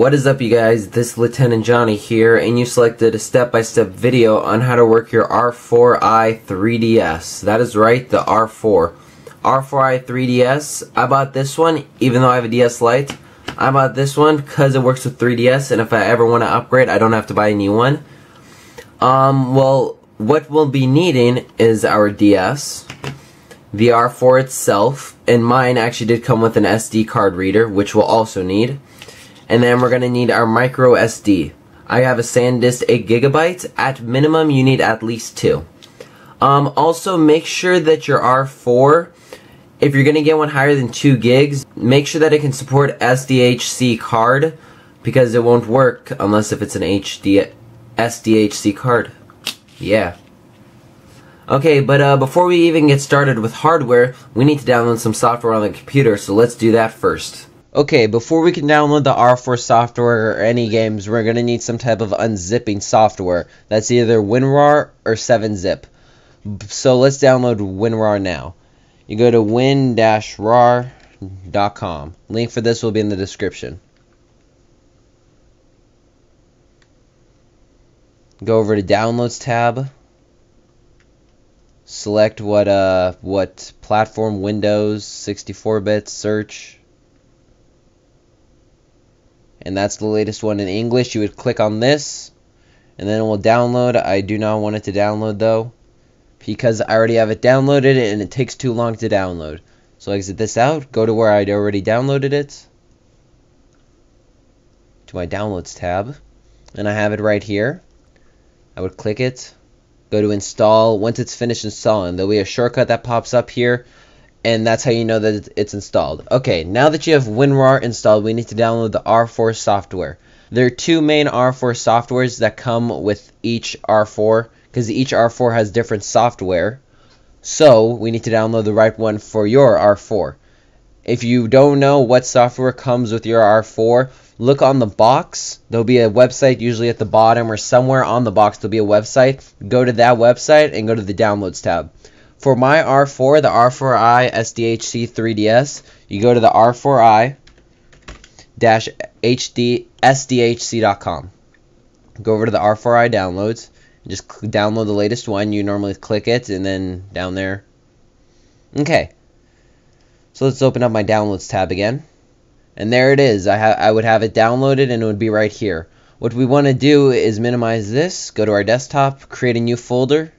What is up, you guys? This is Lieutenant Johnny here, and you selected a step-by-step video on how to work your R4i 3DS. That is right, the R4. R4i 3DS. I bought this one, even though I have a DS Lite. I bought this one because it works with 3DS, and if I ever want to upgrade, I don't have to buy a new one. Well, what we'll be needing is our DS, the R4 itself, and mine actually did come with an SD card reader, which we'll also need. And then we're going to need our micro SD. I have a SanDisk 8GB. At minimum, you need at least 2. Also, make sure that your R4, if you're going to get one higher than 2 gigs, make sure that it can support SDHC card, because it won't work unless if it's an SDHC card. Yeah. Okay, but before we even get started with hardware, we need to download some software on the computer, so let's do that first. Okay, before we can download the R4 software or any games, we're going to need some type of unzipping software. That's either WinRAR or 7-zip. So let's download WinRAR now. You go to win-rar.com. Link for this will be in the description. Go over to Downloads tab. Select what platform, Windows, 64-bit, search. And that's the latest one in English. You would click on this, and then it will download. I do not want it to download, though, because I already have it downloaded, and it takes too long to download. So exit this out, go to where I'd already downloaded it, to my Downloads tab, and I have it right here. I would click it, go to install. Once it's finished installing, there'll be a shortcut that pops up here, and that's how you know that it's installed. Okay, now that you have WinRAR installed, we need to download the R4 software. There are 2 main R4 softwares that come with each R4, because each R4 has different software. So, we need to download the right one for your R4. If you don't know what software comes with your R4, look on the box. There'll be a website usually at the bottom, or somewhere on the box there'll be a website. Go to that website and go to the Downloads tab. For my R4, the R4i SDHC 3DS, you go to the R4i-SDHC.com. Go over to the R4i downloads, and just download the latest one. You normally click it, and then down there. Okay. So let's open up my Downloads tab again. And there it is. I would have it downloaded, and it would be right here. What we want to do is minimize this, go to our desktop, create a new folder,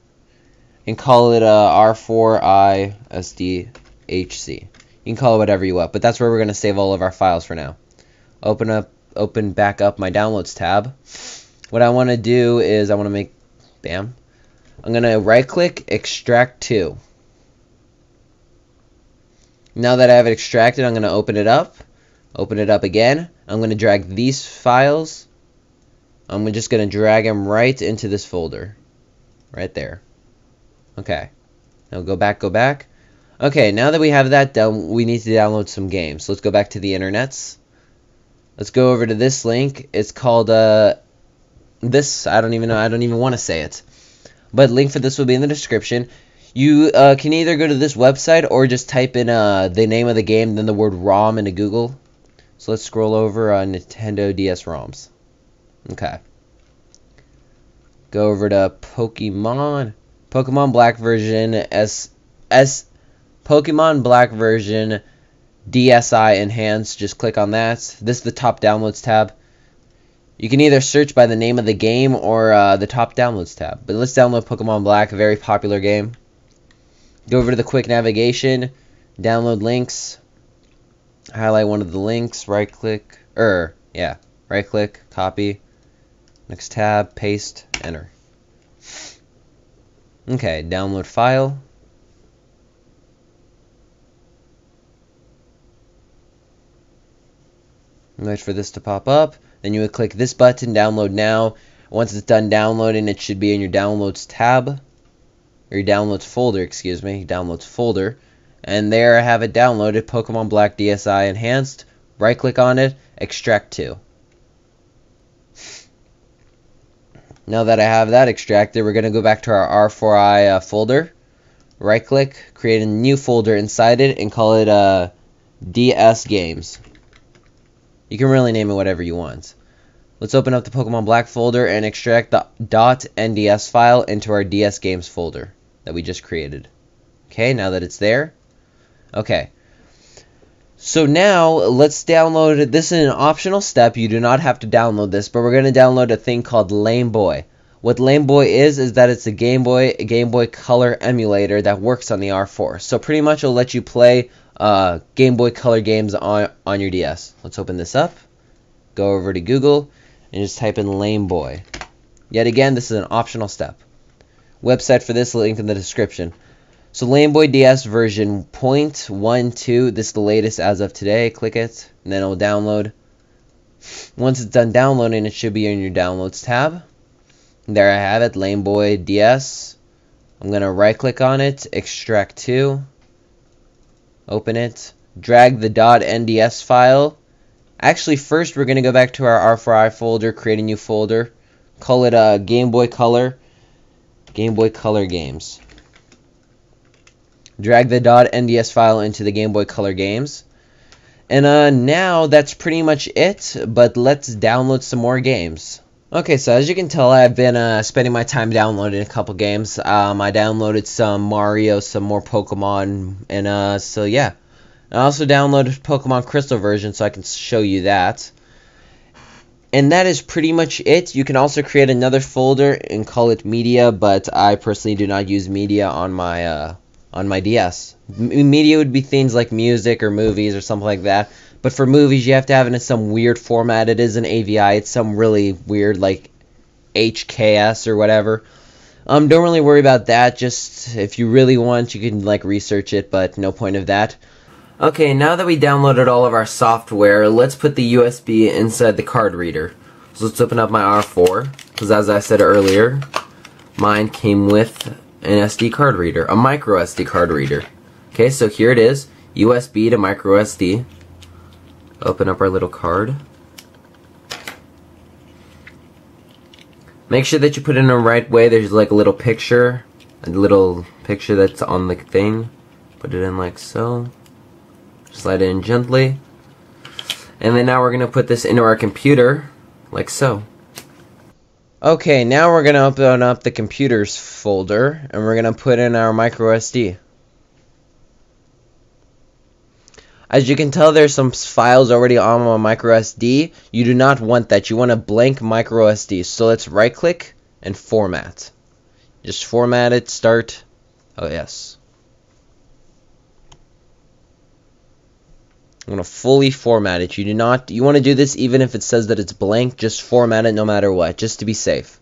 and call it R4i SDHC. You can call it whatever you want, but that's where we're going to save all of our files for now. Open back up my Downloads tab. What I want to do is I'm going to right click, extract to. Now that I have it extracted, I'm going to open it up again. I'm going to drag these files. I'm just going to drag them right into this folder, right there. Okay, now go back. Okay, now that we have that done, we need to download some games. So let's go back to the internets. Let's go over to this link. It's called I don't even want to say it. But link for this will be in the description. You can either go to this website or just type in the name of the game, then the word ROM into Google. So let's scroll over Nintendo DS ROMs. Okay. Go over to Pokemon Black version Pokemon Black version DSi Enhanced. Just click on that. This is the top Downloads tab. You can either search by the name of the game or the top Downloads tab. But let's download Pokemon Black, a very popular game. Go over to the quick navigation, download links, highlight one of the links, right click, copy, next tab, paste, enter. Okay, download file. Wait for this to pop up. Then you would click this button, download now. Once it's done downloading, it should be in your Downloads tab. Or your Downloads folder, excuse me. Downloads folder. And there I have it downloaded, Pokemon Black DSi Enhanced. Right click on it, extract to. Now that I have that extracted, we're going to go back to our R4i folder. Right click, create a new folder inside it, and call it DS Games. You can really name it whatever you want. Let's open up the Pokemon Black folder and extract the .nds file into our DS games folder that we just created. Okay, now that it's there. Okay. So now let's download it. This is an optional step. You do not have to download this, but we're going to download a thing called Lame Boy. What Lame Boy is that it's a Game Boy Color emulator that works on the R4. So pretty much it'll let you play Game Boy Color games on your DS. Let's open this up. Go over to Google and just type in Lame Boy. Yet again, this is an optional step. Website for this, link in the description. So Lame Boy DS version 0.12, this is the latest as of today. Click it, and then it will download. Once it's done downloading, it should be in your Downloads tab. There I have it, Lame Boy DS. I'm going to right click on it, extract to, open it, drag the .nds file. Actually, first we're going to go back to our R4i folder, create a new folder, call it Game Boy Color Games. Drag the .nds file into the Game Boy Color games. And now that's pretty much it, but let's download some more games. Okay, so as you can tell, I've been spending my time downloading a couple games. I downloaded some Mario, some more Pokemon, and so yeah. I also downloaded Pokemon Crystal version, so I can show you that. And that is pretty much it. You can also create another folder and call it Media, but I personally do not use Media on my DS. Media would be things like music or movies or something like that. But for movies, you have to have it in some weird format. It isn't AVI. It's some really weird, like HKS or whatever. Don't really worry about that. Just if you really want, you can like research it, but no point of that. Okay, now that we downloaded all of our software, let's put the USB inside the card reader. So let's open up my R4, because as I said earlier, mine came with an SD card reader, a micro SD card reader. Okay, so here it is, USB to micro SD. Open up our little card. Make sure that you put it in the right way. There's like a little picture that's on the thing. Put it in like so. Slide it in gently. And then now we're going to put this into our computer like so. Okay, now we're going to open up the computers folder and we're going to put in our micro SD. As you can tell, there's some files already on my micro SD. You do not want that. You want a blank micro SD. So let's right click and format. Just format it, start. Oh yes. I'm going to fully format it. You want to do this even if it says that it's blank, just format it no matter what, just to be safe.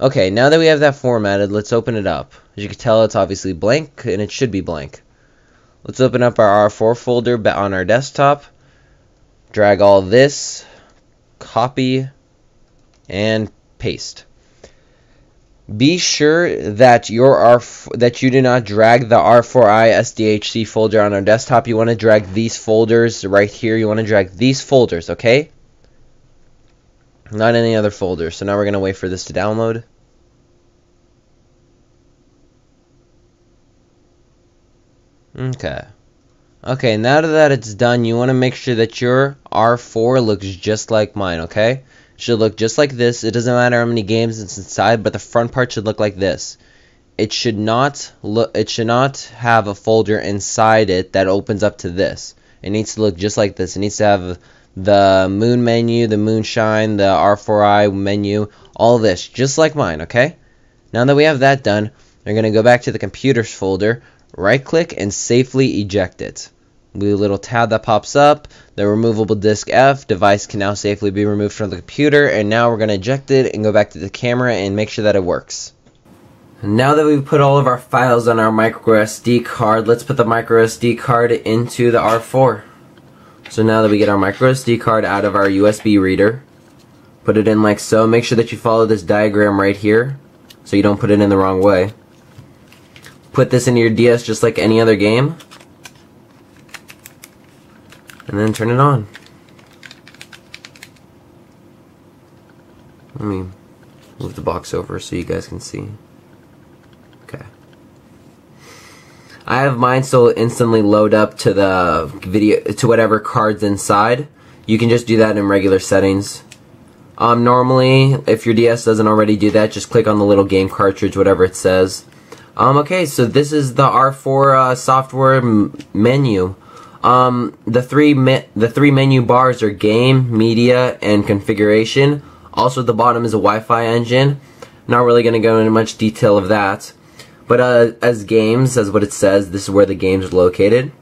Okay, now that we have that formatted, let's open it up. As you can tell, it's obviously blank, and it should be blank. Let's open up our R4 folder on our desktop, drag all this, copy, and paste. Be sure that you do not drag the R4i SDHC folder on our desktop. You want to drag these folders right here. You want to drag these folders, okay? Not any other folders. So now we're going to wait for this to download. Okay, now that it's done, you want to make sure that your R4 looks just like mine, okay? Should look just like this. It doesn't matter how many games it's inside, but the front part should look like this. It should not have a folder inside it that opens up to this. It needs to look just like this. It needs to have the moon menu, the moonshine, the R4i menu, all this, just like mine, okay? Now that we have that done, we're going to go back to the computers folder, right click and safely eject it. The little tab that pops up, the removable disk F, device can now safely be removed from the computer, and now we're going to eject it and go back to the camera and make sure that it works. Now that we've put all of our files on our micro SD card, let's put the micro SD card into the R4. So now that we get our micro SD card out of our USB reader, put it in like so. Make sure that you follow this diagram right here so you don't put it in the wrong way. Put this into your DS just like any other game. And then turn it on. Let me move the box over so you guys can see. Okay. I have mine so instantly load up to the video, to whatever card's inside. You can just do that in regular settings. Normally, if your DS doesn't already do that, just click on the little game cartridge, whatever it says. Okay, so this is the R4 software menu. The three menu bars are game, media, and configuration. Also, at the bottom is a Wi-Fi engine. Not really going to go into much detail of that. But as games, as what it says, this is where the games are located.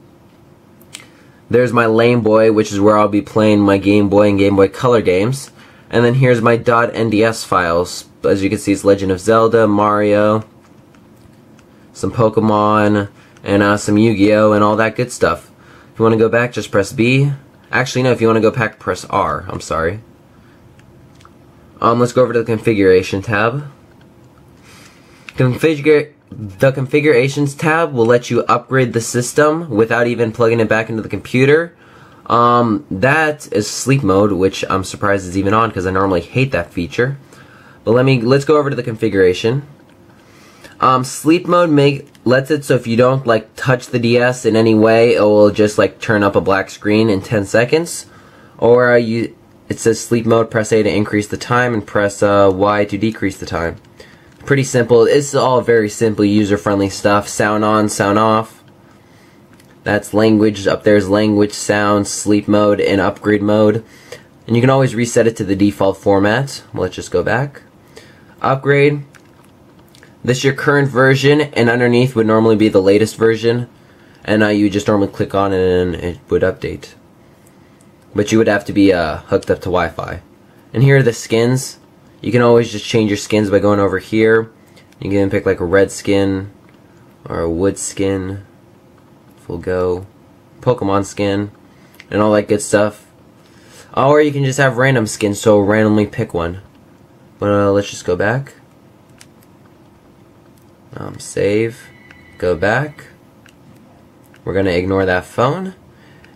There's my Lame Boy, which is where I'll be playing my Game Boy and Game Boy Color games. And then here's my .nds files. As you can see, it's Legend of Zelda, Mario, some Pokemon, and some Yu-Gi-Oh! And all that good stuff. If you want to go back, just press B. Actually, no, if you want to go back, press R. I'm sorry. Let's go over to the Configuration tab. The Configurations tab will let you upgrade the system without even plugging it back into the computer. That is sleep mode, which I'm surprised is even on because I normally hate that feature. But let's go over to the configuration. Sleep mode lets it so if you don't like touch the DS in any way, it will just like turn up a black screen in 10 seconds. Or it says sleep mode, press A to increase the time and press Y to decrease the time. Pretty simple. It's all very simple, user-friendly stuff. Sound on, sound off. That's language. Up there is language, sound, sleep mode, and upgrade mode. And you can always reset it to the default format. Let's just go back. Upgrade. This is your current version, and underneath would normally be the latest version. And you just normally click on it and it would update. But you would have to be hooked up to Wi-Fi. And here are the skins. You can always just change your skins by going over here. You can pick like a red skin or a wood skin. Full go. Pokemon skin. And all that good stuff. Or you can just have random skins, so randomly pick one. But let's just go back. Save. Go back. We're going to ignore that phone.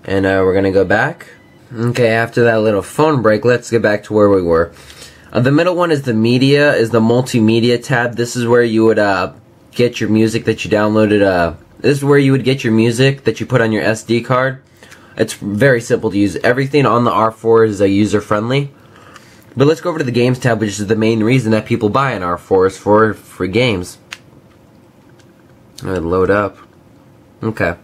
And we're going to go back. Okay, after that little phone break, let's get back to where we were. The middle one is the media, is the multimedia tab. This is where you would get your music that you downloaded. This is where you would get your music that you put on your SD card. It's very simple to use. Everything on the R4 is user-friendly. But let's go over to the games tab, which is the main reason that people buy an R4 is for free games. Load up. Okay.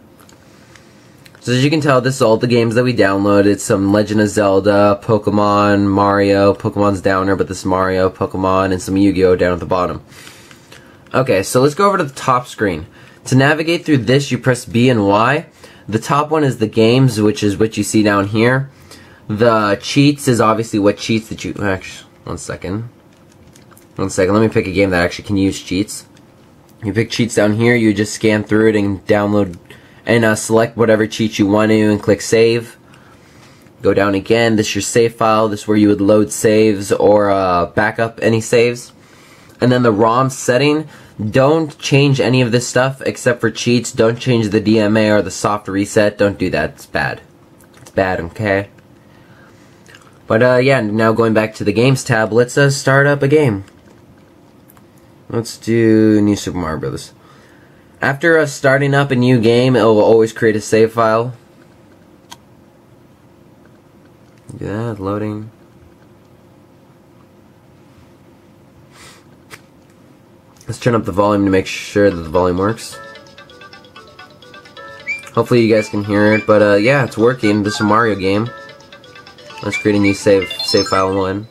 So as you can tell, this is all the games that we downloaded. Some Legend of Zelda, Pokemon, Mario. Pokemon's down there, but this is Mario, Pokemon, and some Yu-Gi-Oh! Down at the bottom. Okay, so let's go over to the top screen. To navigate through this, you press B and Y. The top one is the games, which is what you see down here. The cheats is obviously what cheats that you... Actually, one second. Let me pick a game that actually can use cheats. You pick cheats down here, you just scan through it and download... And select whatever cheat you want to and click save. Go down again. This is your save file. This is where you would load saves or back up any saves. And then the ROM setting. Don't change any of this stuff except for cheats. Don't change the DMA or the soft reset. Don't do that. It's bad. It's bad, okay? But yeah, now going back to the games tab, let's start up a game. Let's do New Super Mario Bros. After starting up a new game, it will always create a save file. Yeah, loading. Let's turn up the volume to make sure that the volume works. Hopefully you guys can hear it, but yeah, it's working. This is a Mario game. Let's create a new save file one.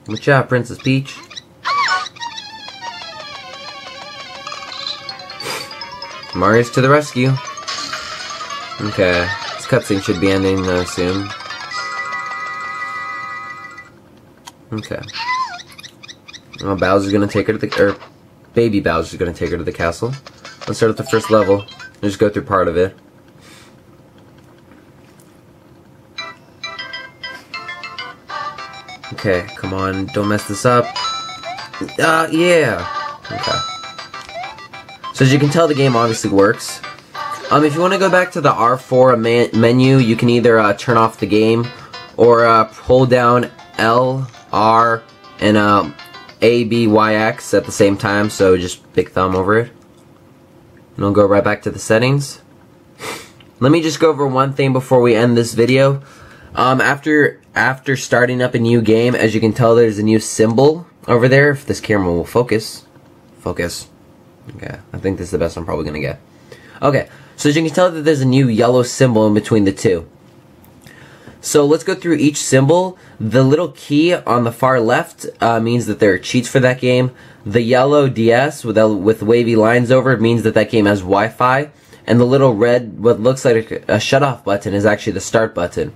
Watch out, Princess Peach. Mario's to the rescue. Okay, this cutscene should be ending soon. Okay. Well, Bowser's gonna take her to the... Baby Bowser's gonna take her to the castle. Let's start at the first level. Let's just go through part of it. Okay, come on, don't mess this up. Yeah. Okay. So as you can tell, the game obviously works. If you want to go back to the R4 menu, you can either turn off the game or hold down L, R, and A, B, Y, X at the same time, so just big thumb over it. And I'll go right back to the settings. Let me just go over one thing before we end this video. After starting up a new game, as you can tell, there's a new symbol over there. If this camera will focus. Focus. Okay, I think this is the best I'm probably going to get. Okay, so as you can tell that there's a new yellow symbol in between the two. So let's go through each symbol. The little key on the far left means that there are cheats for that game. The yellow DS with wavy lines over it means that that game has Wi-Fi. And the little red, what looks like a shut-off button, is actually the start button.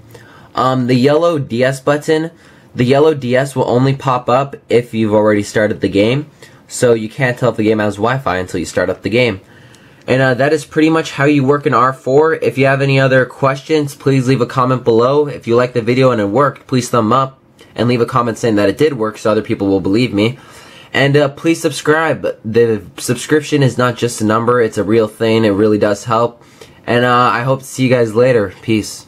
The yellow DS button, the yellow DS will only pop up if you've already started the game. So you can't tell if the game has Wi-Fi until you start up the game. And that is pretty much how you work in R4. If you have any other questions, please leave a comment below. If you liked the video and it worked, please thumb up and leave a comment saying that it did work so other people will believe me. And please subscribe. The subscription is not just a number, it's a real thing. It really does help. And I hope to see you guys later. Peace.